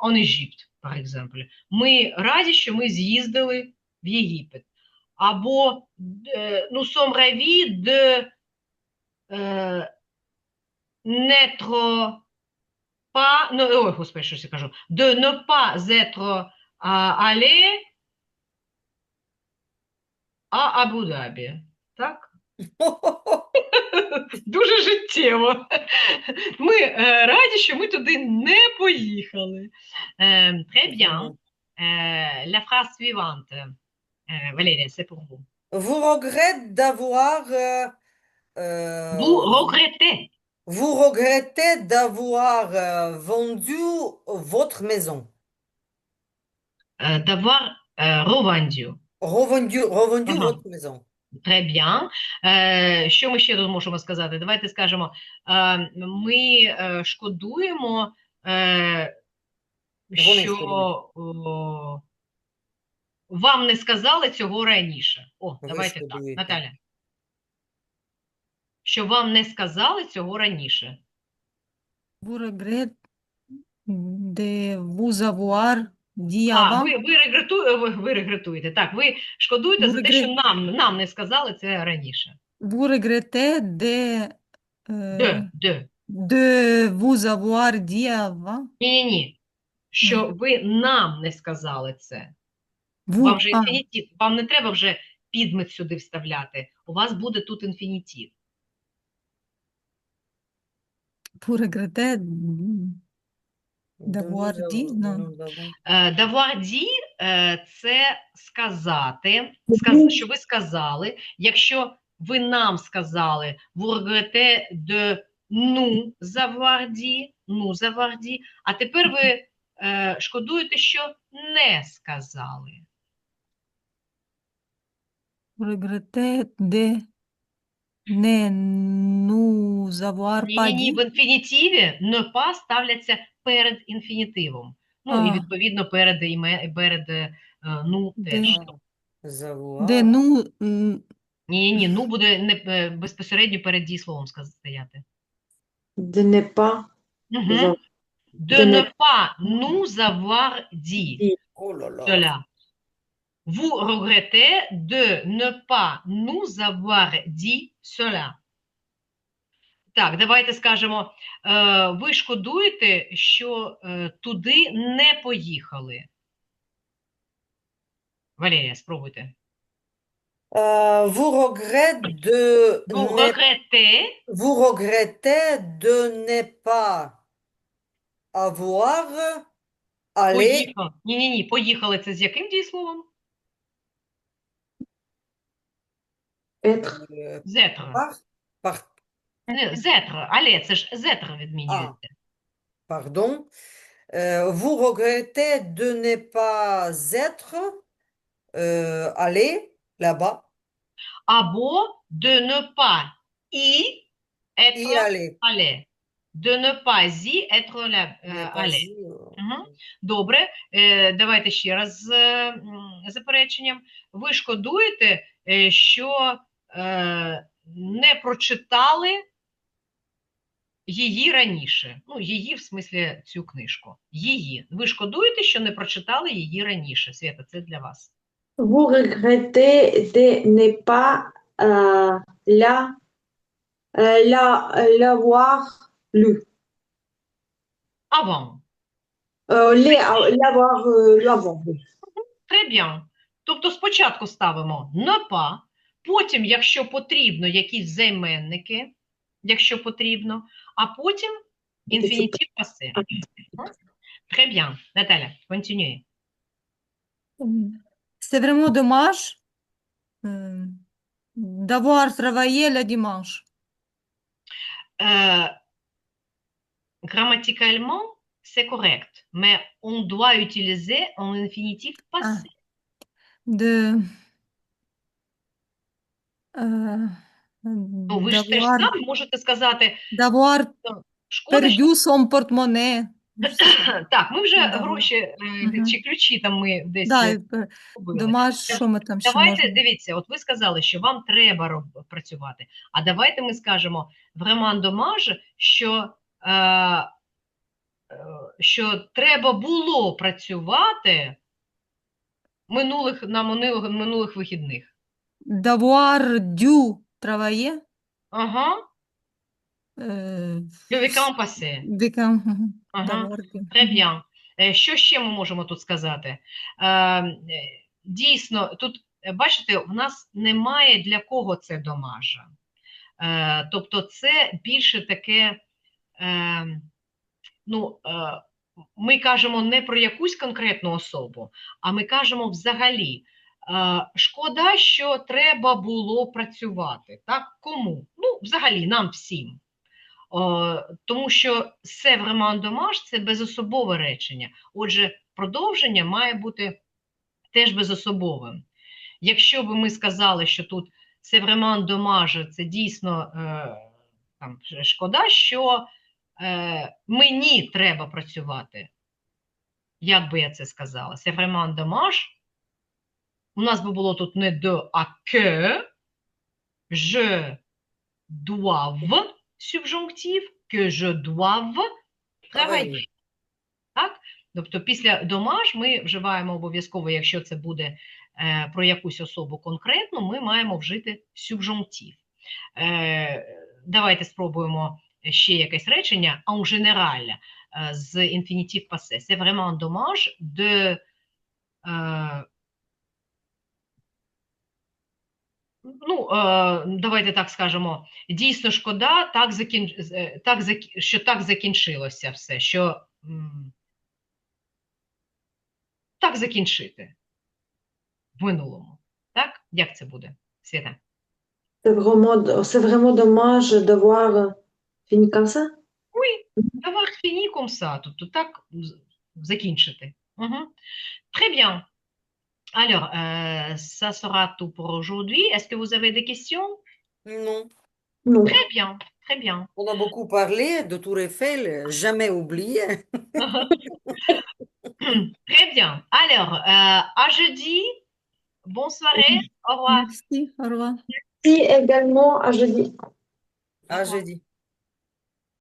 en Égypte, par exemple. Ми раді, що ми з'їздили в Єгипет. Або nous sommes ravis de n'être pas, ой, господи, що я кажу, de ne pas être allé à Абу-Дабі. Так? Дуже життєво. Ми раді, що ми туди не поїхали. Très bien. La phrase suivante. Valérie, c'est pour vous. Vous regrettez d'avoir Vous regrettez vous regrettez d'avoir vendu votre maison. D'avoir revendu. Revendu Ага. votre maison. Très bien. Що ми ще тут можемо сказати? Давайте скажемо, ми шкодуємо, що вам не сказали цього раніше. О, Ви давайте так, шкодуєте. Наталя. Що вам не сказали цього раніше. Vous regrettez de vous avoir dit avant. Ви регретуєте. Так, ви шкодуєте за те, що нам не сказали це раніше. Vous regrettez de vous avoir dit avant. Ні. Що ви нам не сказали це. Vous, Вам же інфінітив, вам не треба вже підмет сюди вставляти. У вас буде тут інфінітив. vous regrettez d'avoir dit, non. D'avoir dit – це сказати, що ви сказали. Якщо ви нам сказали, vous regrettez de nous avoir dit, а тепер ви шкодуєте, що не сказали. Vous regrettez de ne nous avoir pas Ні, dit. в інфінітиві «ne pas» ставляться перед інфінітивом. Ну, і відповідно перед «ну» теж. De nous, Ні, «ну» буде не безпосередньо перед дієсловом стояти. De ne pas. Угу. de De ne ne pas nous avoir dit dit. Oh là là. cela. Vous regrettez de ne pas nous avoir dit cela. Так, давайте скажемо, ви шкодуєте, що туди не поїхали. Валерія, спробуйте. Vous regrettez de Vous ne regrettez Vous regrettez de ne pas avoir allé поїхали. Ні, поїхали це з яким дієсловом? Être. Зетр. par, Зетр. Але це ж зетр відмінюється. pardon, vous regrettez de ne pas être allé là-bas, Або de ne pas y y être aller. allé. De ne pas y être Mais pas allé. y, Угу. Добре, давайте ще раз з запереченням. Ви шкодуєте, що не прочитали її раніше. Ну, її, в смислі, цю книжку. Її. Ви шкодуєте, що не прочитали її раніше. Свята, це для вас. Vous regrettez de ne pas l'avoir lu. Avant. L'avoir lu avant. Oui. Très bien. Тобто спочатку ставимо ne pas, потім, якщо потрібно, якісь займенники, якщо потрібно, а потім інфінітив пасе. Très bien. Наталя, continue. C'est vraiment dommage d'avoir travaillé le dimanche. Grammaticalement, c'est correct, mais on doit utiliser un infinitif passé. Ну, ви ж теж самі можете сказати, D'avoir шкода, що... perdu son porte-monnaie. Так, ми вже Да. гроші Мгм. чи ключі там ми десь Да, купили. дома, що ми там ще Давайте, можемо. дивіться, от ви сказали, що вам треба працювати. А давайте ми скажемо vraiment dommage, що треба було працювати на минулих вихідних. D'avoir dû travailler. Ага, Le le week-end passé. week-end. Ага. D'avoir dû. Très bien. Що ще ми можемо тут сказати? Дійсно, тут, бачите, в нас немає для кого це домажа. Тобто це більше таке, ми кажемо не про якусь конкретну особу, а ми кажемо взагалі, шкода, що треба було працювати. Так? Кому? Ну, взагалі, нам всім. Тому що «c'est vraiment dommage» – це безособове речення. Отже, продовження має бути теж безособовим. Якщо б ми сказали, що тут «c'est vraiment dommage» – це дійсно там, шкода, що мені треба працювати. Як би я це сказала? «C'est vraiment dommage». У нас би було тут не «de», а «que». «Je dois» субжунктив, que je doive travailler. Так? Тобто після домаж ми вживаємо обов'язково, якщо це буде про якусь особу конкретну, ми маємо вжити субжунктив. Давайте спробуємо ще якесь речення en général з інфінітив passé. C'est vraiment dommage de давайте так скажемо, дійсно шкода, що так закінчилося все, що так закінчити в минулому. Так? Як це буде, Свята? C'est vraiment dommage d'avoir fini comme ça. Oui, d'avoir fini comme ça, тобто так закінчити. Très bien. Alors, ça sera tout pour aujourd'hui. Est-ce que vous avez des questions? Non. Non. Très bien, très bien. On a beaucoup parlé de Tour Eiffel, jamais oublié. Très bien. Alors, à jeudi. Bonne soirée. Au revoir. Merci, au revoir. Si également à jeudi. Ah, j'ai dit.